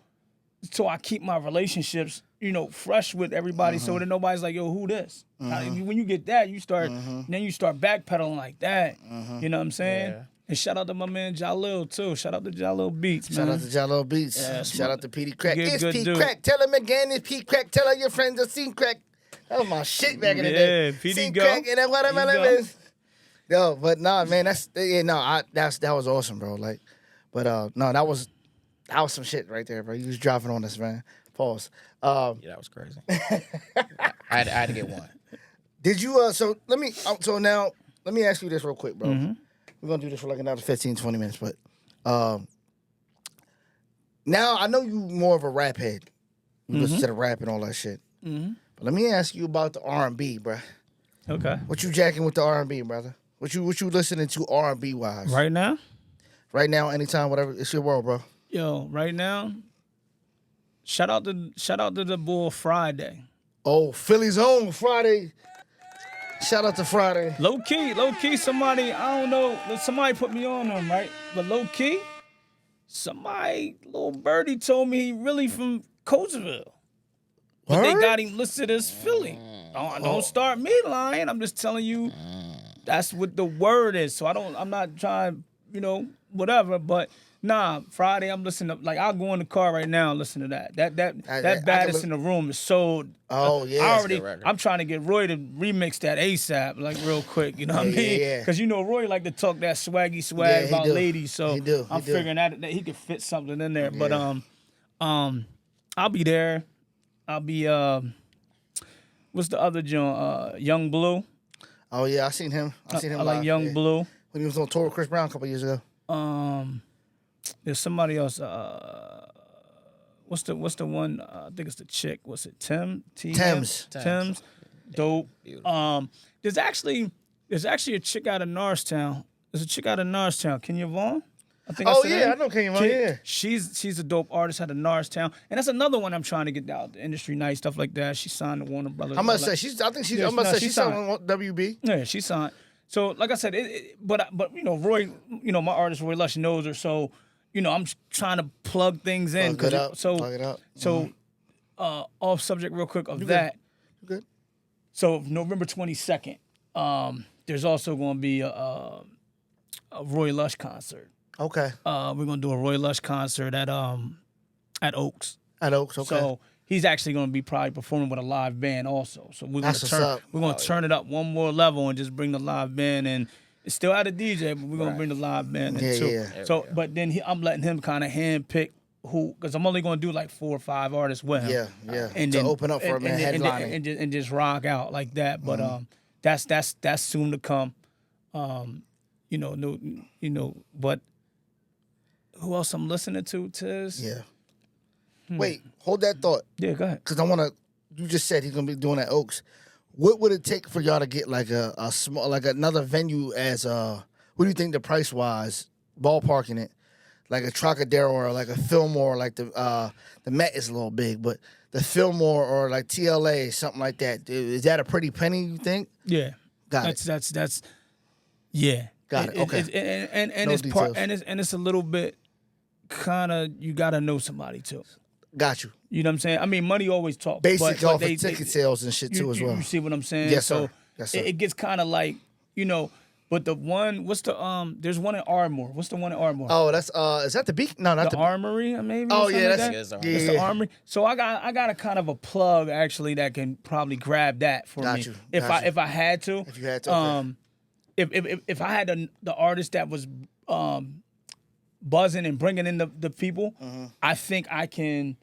so I keep my relationships, you know, fresh with everybody, so that nobody's like, yo, who this? When you get that, you start then you start backpedaling like that. You know what I'm saying? Yeah. And shout out to my man Jalil too. Shout out to Jalil Beats, man. Shout out to Jalil Beats. Yeah, Shout out to PD Crack. Good- It's good P dude. Crack. Tell him again. It's P Crack. Tell all your friends I've seen Crack. That was my shit back in the day. Yeah, PD Seen go. Crack and then whatever He it go. is. Yo, but nah, man, that was awesome, bro. Like, but no, that was some shit right there, bro. You was dropping on us, man. Pause. Yeah, that was crazy. I had to get one. Did you so now let me ask you this real quick, bro. We're gonna do this for like another 15, 20 minutes, but now I know you more of a rap head. You listen to the rap and all that shit. But let me ask you about the R&B, bro. Okay. What you jacking with the R&B, brother? What you listening to R&B wise? Right now? Right now, anytime, whatever. It's your world, bro. Yo, right now, shout out to the bull Friday. Oh, Philly's own Friday. Shout out to Friday. Low key, somebody, I don't know, somebody put me on them, right? But low key, little birdie told me he really from Coatesville. But they Word? got him listed as Philly. Don't start me lying. I'm just telling you that's what the word is. So I'm not trying, you know, whatever, but nah, Friday I'm listening to, like, I'll go in the car right now and listen to that. That baddest in the room is so. Oh, yeah. I'm trying to get Roy to remix that ASAP, like, real quick. You know what I mean? Yeah. Because you know Roy like to talk that swag Yeah, he about do. ladies. So He do. I'm figuring that he could fit something in there. But I'll be there. I'll be what's the other joint? Young Blue. Oh yeah, I seen him. I like live. Young Yeah. Blue. When he was on tour with Chris Brown a couple years ago. There's somebody else. What's the one? I think it's the chick. What's it? Thames. Dope. Beautiful. There's actually a chick out of Norristown. There's a chick out of Norristown. Kenya Vaughn. I think. Oh yeah, I know Kenya Vaughn. Yeah. She's a dope artist out of Norristown, and that's another one I'm trying to get out. The industry night stuff like that. She signed to Warner Brothers. I must say she's. I think she's. I must say she's signed on WB. Yeah, she signed. So like I said, but Roy, my artist Roy Lush knows her, so I'm trying to plug things in. Plug it up. So plug it up. So off subject real quick of that. You good? So November 22nd, there's also going to be a Roy Lush concert. Okay. We're going to do a Roy Lush concert at Oaks. At Oaks. Okay. So he's actually going to be probably performing with a live band also. So we're going to turn it up one more level and just bring the live band in. It's still out of DJ, but we're going to bring the live band in too. Yeah. So, but then I'm letting him kind of handpick who, because I'm only going to do like 4 or 5 artists with him. Yeah. And to then open up for him and headlining. and just rock out like that. But that's soon to come. But who else I'm listening to? Tiz? Yeah. Wait, hold that thought. Yeah, go ahead. Because I want to. You just said he's gonna be doing at Oaks. What would it take for y'all to get like a small, like another venue as what do you think the price wise, ballparking it, like a Trocadero or like a Fillmore, like the Met is a little big, but the Fillmore or like TLA, something like that. Is that a pretty penny? You think? Yeah, Got it. That's yeah. Got it. Okay. And No it's part details. and it's a little bit kind of you got to know somebody too. Got you. You know what I'm saying? I mean, money always talks. Basic but off of ticket sales and shit too as well. You see what I'm saying? Yes, so sir. Yes, sir. It gets kind of like But the one, there's one in Ardmore. What's the one in Ardmore? Oh, that's is that the Beak? No, not the the Armory, maybe. Oh or something yeah, like that's that? Yeah, It's the Armory. So I got a kind of a plug actually that can probably grab that for Got me you. if I had to. If you had to. Okay. If I had the artist that was buzzing and bringing in the people, I think I can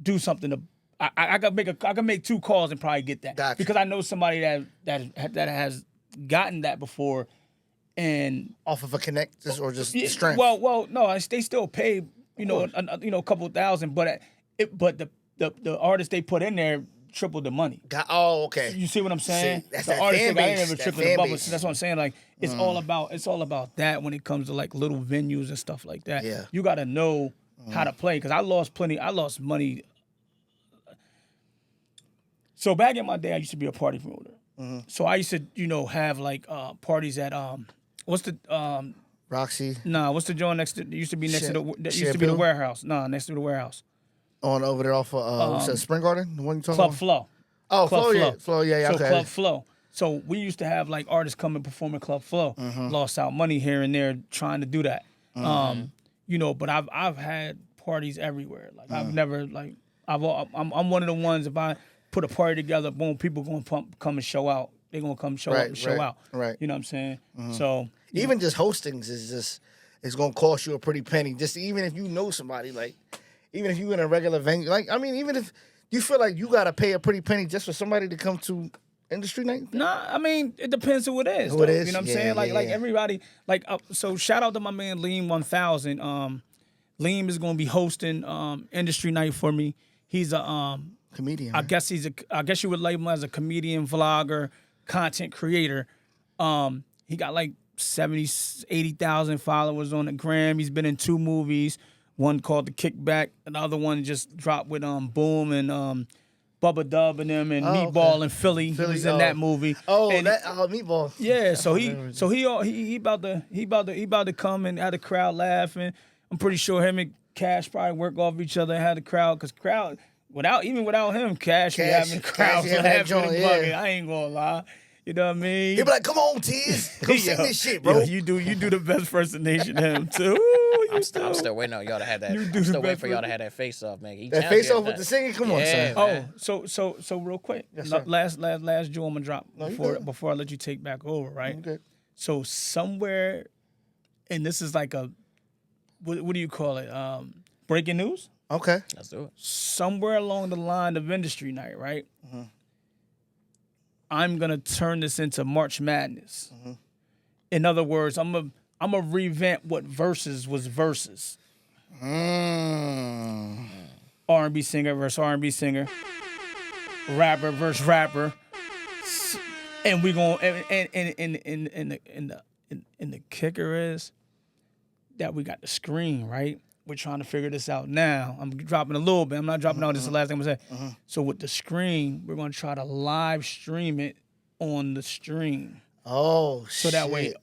do something to. I can make 2 calls and probably get that Gotcha. because I know somebody that has gotten that before, and Off of a connect or just strength. Well, no, they still pay a couple thousand, but the artist they put in there tripled the money. Okay. You see what I'm saying? See, that's the that artist fan they got in base, there that tripled fan the bubble. base. That's what I'm saying. Like it's all about that when it comes to like little venues and stuff like that. Yeah. You got to know how to play because I lost money. So back in my day, I used to be a party promoter. So I used to, have like parties at what's the Roxy what's the joint next to? It used to be next to the used to be the Shampoo? warehouse. Next to the warehouse. on over there off of what's that, Spring Garden, the one you talking Club about? Flow. Oh, Club Flow, Flow. yeah, Flow, yeah, So okay. Club Flow. So we used to have like artists come and perform at Club Flow. Lost out money here and there trying to do that. But I've had parties everywhere. Like I've never like I'm one of the ones if I put a party together, boom, people gonna come and show out. They're gonna come show up and show out. Right. You know what I'm saying? So Even just hostings it's gonna cost you a pretty penny. Just even if you know somebody, like even if you in a regular venue, like I mean, even if you feel like you gotta pay a pretty penny just for somebody to come to industry night. nah, I mean, it depends who it is. Who it though. is? You know what I'm Yeah, saying? Like yeah. everybody, like so shout out to my man Lean 1000. Lean is gonna be hosting industry night for me. He's a Comedian. I guess you would label him as a comedian, vlogger, content creator. He got like 80,000 followers on the gram. He's been in 2 movies, one called The Kickback, another one just dropped with Boom and Bubba Dub and them and Meatball okay. and Philly. He Philly, was in that movie. and Meatball. Yeah, so he about to come and had the crowd laughing. I'm pretty sure him and Cash probably work off each other and had the crowd without him, Cash be having the crowd Cash having that laughing joint, and yeah. bugging. I ain't gonna lie. You know what I mean? He'll be like, "Come on, Tiz, come sing this shit, bro." Yo, you do the best impersonation of him too. I'm still waiting on y'all to have that. You do I'm the still waiting best for y'all to have that face off, man. That face off with the singing. Come on, Yeah, son. man. So real quick, sir. last jewel I'm gonna drop you before I let you take back over, right? Okay. So somewhere, and this is like a, what do you call it? Breaking news. Okay. Let's do it. Somewhere along the line of industry night, right? I'm gonna turn this into March Madness. In other words, I'm I'm gonna revamp what verses was verses. R&B singer versus R&B singer, rapper versus rapper, and we gonna and the kicker is that we got the screen right. We're trying to figure this out now. I'm dropping a little bit. I'm not dropping out. This is the last thing I'm gonna say. So with the screen, we're gonna try to live stream it on the stream. Oh, so that way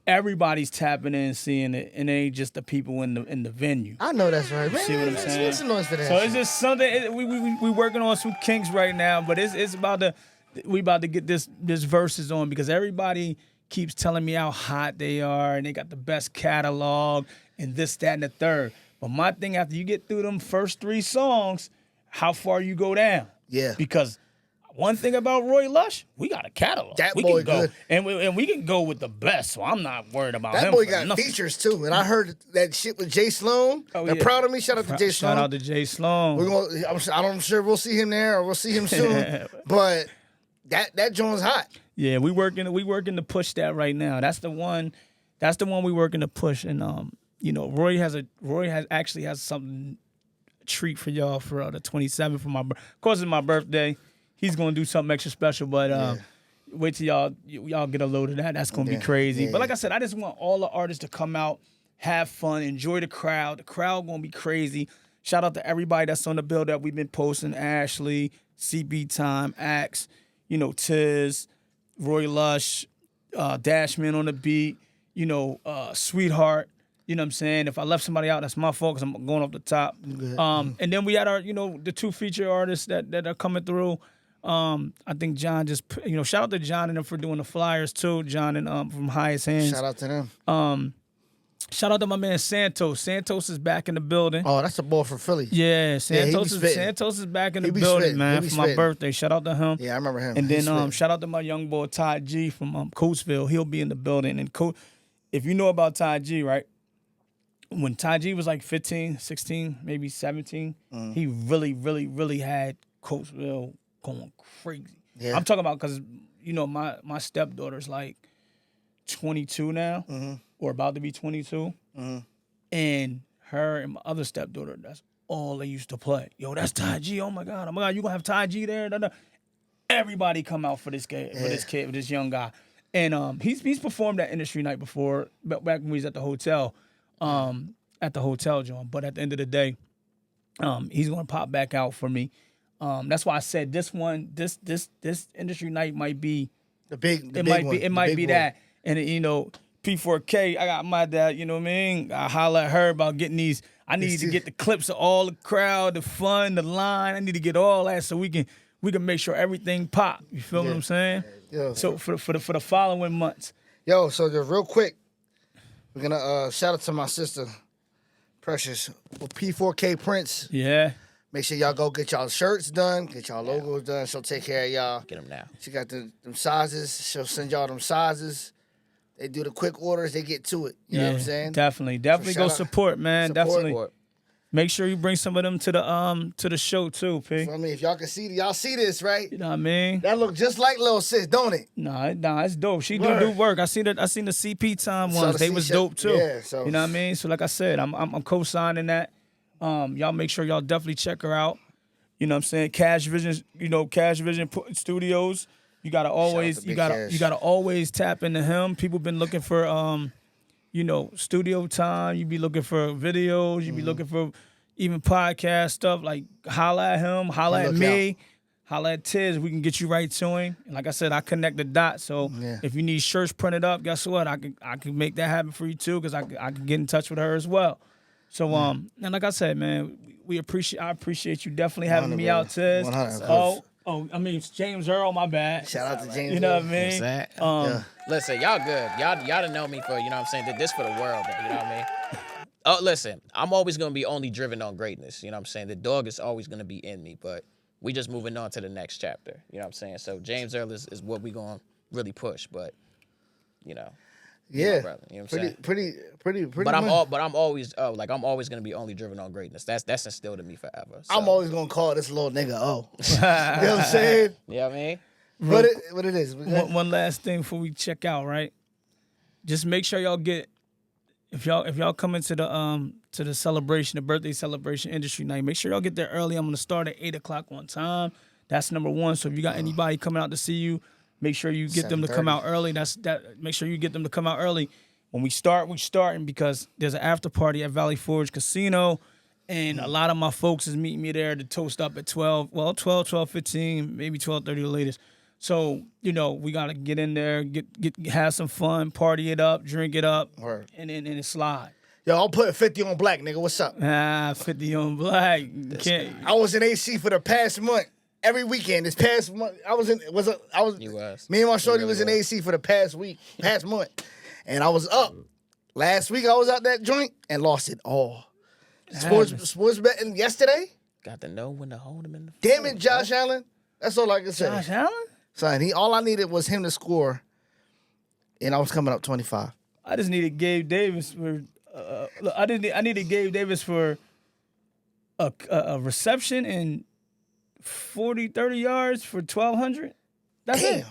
everybody's tapping in, seeing it, and it ain't just the people in the venue. I know that's right. Man, See what I'm saying? What's the noise for that? So it's just something we working on some kinks right now, but it's about to get this verses on because everybody keeps telling me how hot they are and they got the best catalog and this, that, and the third. But my thing after you get through them first 3 songs, how far you go down? Yeah. Because one thing about Roy Lush, we got a catalog. That we boy can go, good. And we can go with the best, so I'm not worried about him. That boy for got nothing. features too, and I heard that shit with Jay Sloan. Oh, They're yeah. proud of me. Shout out to Jay Sloan. Shout out to Jay Sloan. We're gonna. I'm sure we'll see him there, or we'll see him soon. But that joint's hot. Yeah, we working to push that right now. That's the one we working to push. And Roy actually has something treat for y'all for the 27th for my of course it's my birthday. He's gonna do something extra special, but wait till y'all get a load of that. That's gonna be crazy. But like I said, I just want all the artists to come out, have fun, enjoy the crowd. The crowd gonna be crazy. Shout out to everybody that's on the bill that we've been posting: Ashley, CB Time, Axe, Tiz, Roy Lush, Dashman on the beat, Sweetheart. You know what I'm saying? If I left somebody out, that's my fault because I'm going off the top. And then we had our, the 2 feature artists that are coming through. I think John just, shout out to John and them for doing the flyers too. John and from Highest Hands. Shout out to them. Shout out to my man Santos. Santos is back in the building. Oh, that's the ball from Philly. Yeah, Santos Santos is back in the building, man, for my birthday. Shout out to him. Yeah, I remember him. And then shout out to my young boy Ty G from Coatesville. He'll be in the building. And if you know about Ty G, right? When Ty G was like 15, 16, maybe 17, he really, really, really had Coatesville going crazy. Yeah. I'm talking about because, my stepdaughter's like 22 now, or about to be 22. And her and my other stepdaughter, that's all they used to play. Yo, that's Ty G. Oh my God, you gonna have Ty G there? Everybody come out for this kid, for this young guy. And he's performed at Industry Night before, back when we was at the hotel. John. But at the end of the day, he's gonna pop back out for me. That's why I said this Industry Night might be it might be that. And P4K, I got my dad, you know what I mean? I holler at her about getting these. I need to get the clips of all the crowd, the fun, the line. I need to get all that so we can make sure everything pop. You feel what I'm saying? Yeah. So for the following months. Yo, so just real quick, we're gonna shout out to my sister, Precious, with P4K Prince. Yeah. Make sure y'all go get y'all shirts done, get y'all logos done. She'll take care of y'all. Get them now. She got them sizes. She'll send y'all them sizes. They do the quick orders. They get to it. You know what I'm saying? Definitely So go support, man. Definitely. Support. Make sure you bring some of them to the show too, P. So, I mean, if y'all can see, y'all see this, right? You know what I mean? That look just like Lil Sis, don't it? Nah, it's dope. She do work. I seen the CP Time ones. They was dope too. Yeah, so you know what I mean? So like I said, I'm co-signing that. Y'all make sure y'all definitely check her out. You know what I'm saying? Cash Vision Studios. You gotta always tap into him. People been looking for studio time. You be looking for videos. You be looking for even podcast stuff. Like holla at him, holla at me, holla at Tiz. We can get you right to him. And like I said, I connect the dots. So if you need shirts printed up, guess what? I can make that happen for you too, because I can get in touch with her as well. So and like I said, man, I appreciate you definitely having me out, Tiz. I mean, it's James Earl, my bad. Shout out to James. You know what I mean? Listen, y'all good. Y'all done know me for, you know what I'm saying, did this for the world, you know what I mean? Oh, listen, I'm always going to be only driven on greatness, you know what I'm saying? The dog is always going to be in me, but we just moving on to the next chapter, you know what I'm saying? So James Earl is what we going to really push, but, Yeah, brother, you know what I'm saying? Pretty. But I'm always gonna be only driven on greatness. That's instilled in me forever. So. I'm always gonna call this little nigga O. You know what I'm saying? You know what I mean? What it is. One last thing before we check out, right? Just make sure y'all get if y'all come into the celebration, the birthday celebration industry night, make sure y'all get there early. I'm gonna start at 8:00 on time. That's number one. So if you got anybody coming out to see you, make sure you get them to come 7:30. out early. Make sure you get them to come out early. When we start, we're starting because there's an after party at Valley Forge Casino, and a lot of my folks is meeting me there to toast up at 12, 12:15, maybe 12:30 the latest. So, we gotta get in there, have some fun, party it up, drink it up, Word. and then slide. Yo, I'll put 50 on black, nigga. What's up? 50 on black. You can't. I was in AC for the past month. Every weekend, this past month, You was. me and my shorty really was in AC for the past month. And I was up. Last week, I was out that joint and lost it all. Sports betting yesterday? Got to know when to hold him in the Damn it, Josh Allen. That's all I can say. Josh Allen? Son, all I needed was him to score, and I was coming up 25. I just needed Gabe Davis for. I needed Gabe Davis for a reception and 40, 30 yards for 1,200. That's Damn. it.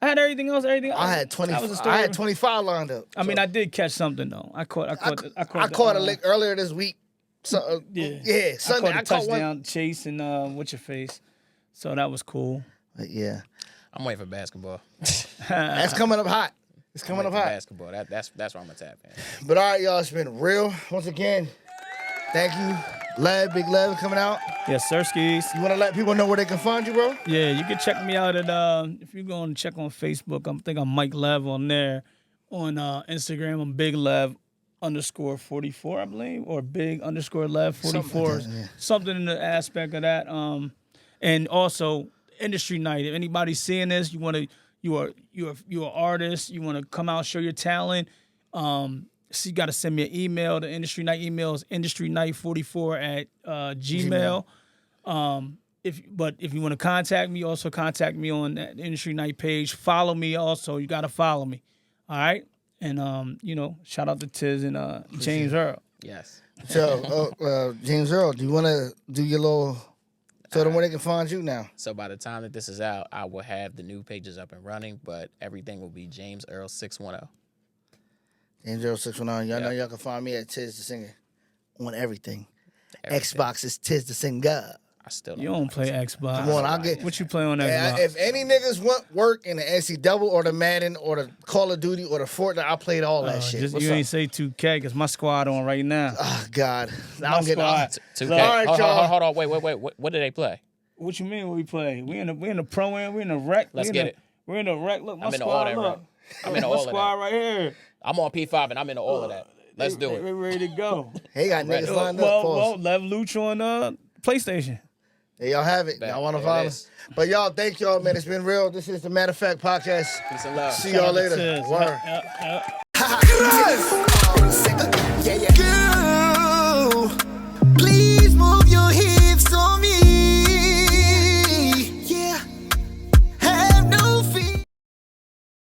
I had everything else. I had 20. I had 25 lined up. I mean, I did catch something though. I caught a lick earlier this week. So yeah, Sunday. I caught a touchdown chase and what's your face. So that was cool. Yeah, I'm waiting for basketball. that's coming up hot. It's coming up hot. Basketball. That's where I'm gonna tap in. But all right, y'all, it's been real. Once again, thank you, LEV, Big LEV, coming out. Yes, sir, skis. You want to let people know where they can find you, bro? Yeah, you can check me out at if you go and check on Facebook. I think I'm Mike Lev on there. On Instagram, I'm Big Lev _44, I believe, or Big _Lev 44. Something in the aspect of that. And also industry night. If anybody's seeing this, you're an artist, you want to come out, show your talent. So you got to send me an email. The industry night email is industrynight44 at Gmail. If you want to contact me, also contact me on that industry night page. Follow me also. You got to follow me. All right. And shout out to Tiz and James Earl. Yes. So James Earl, do you want to do your little? Tell them where they can find you now. So by the time that this is out, I will have the new pages up and running, but everything will be James Earl 610. James Earl 619. Y'all know y'all can find me at Tiz the Singer on everything. Xbox is Tiz the Singer. I still don't. You don't play Xbox. Come on, I'll get. What you play on Xbox? Yeah, if any niggas want work in the NC Double or the Madden or the Call of Duty or the Fortnite, I played all that shit. You ain't say 2K because my squad on right now. Oh God, My squad. 2K. All right, y'all. Hold on. Wait. What do they play? What you mean we play? We in the pro end. We in the rec. Let's get it. We're in the rec. Look, my I'm into squad. all that. Look, I'm into my all of squad that. right here. I'm on P5 and I'm into all of that. Let's do it. We're ready to go. Hey, got niggas lined up. Well, Lev Luch on PlayStation. There y'all have it. Y'all want to follow us? But y'all, thank y'all, man. It's been real. This is the Matter of Fact podcast. Peace and love. See y'all later. Cheers. Word. Yeah. Yes. Yeah.